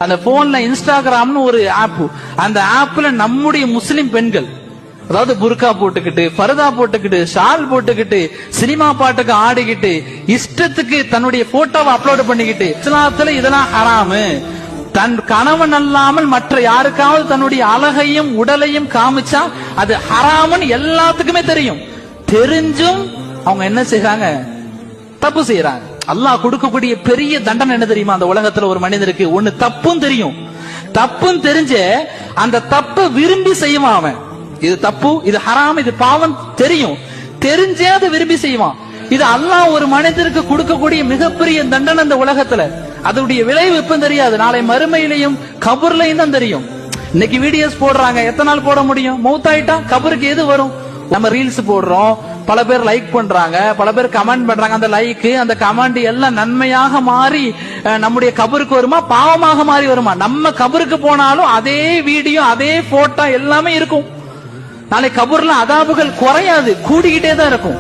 அந்த போன்ல இன்ஸ்டாகிராம்னு ஒரு ஆப், அந்த ஆப்ல நம்முடைய முஸ்லிம் பெண்கள், அதாவது புர்கா போட்டுக்கிட்டு, பர்தா போட்டுக்கிட்டு, ஷால் போட்டுக்கிட்டு, சினிமா பாட்டுக்கு ஆடிக்கிட்டு, இஷ்டத்துக்கு தன்னுடைய போட்டோவை அப்லோட் பண்ணிக்கிட்டு, இஸ்லாத்துல இதெல்லாம் ஹராமு, தன் கணவன் அல்லாமல் மற்ற யாருக்காவது தன்னுடைய அழகையும் உடலையும் காமிச்சா அது ஹராமுன்னு எல்லாத்துக்குமே தெரியும். தெரிஞ்சும் அவங்க என்ன செய்றாங்க? தப்பு செய்யறாங்க. அல்லாஹ் கொடுக்கக்கூடிய பெரிய தண்டனை என்ன தெரியுமா? அந்த உலகத்துல ஒரு மனிதருக்கு ஒண்ணு தப்பும் தெரியும், தப்பும் தெரிஞ்ச அந்த தப்பை விரும்பி செய்வான். அவன் இது தப்பு, இது ஹராம், இது பாவம் தெரியும், தெரிஞ்சே அதை விரும்பி செய்வான். இது அல்லாஹ் ஒரு மனிதருக்கு கொடுக்கக்கூடிய மிகப்பெரிய தண்டனை இந்த உலகத்துல. அதனுடைய விளைவு எப்ப தெரியாது, நாளை மறுமையிலையும் கபர்லையும் தான் தெரியும். இன்னைக்கு வீடியோஸ் போடுறாங்க, எத்தனை நாள் போட முடியும்? மௌத்தாயிட்டா கபருக்கு எது வரும்? நம்ம ரீல்ஸ் போடுறோம், பல பேர் லைக் பண்றாங்க, பல பேர் கமெண்ட் பண்றாங்க. அந்த லைக், அந்த கமெண்ட் எல்லாம் நன்மையாக மாறி நம்முடைய கபருக்கு வருமா, பாவமாக மாறி வருமா? நம்ம கபருக்கு போனாலும் அதே வீடியோ, அதே போட்டோ எல்லாமே இருக்கும். நாளை கபூர்ல அதாபுகள் குறையாது, கூடிக்கிட்டே தான் இருக்கும்.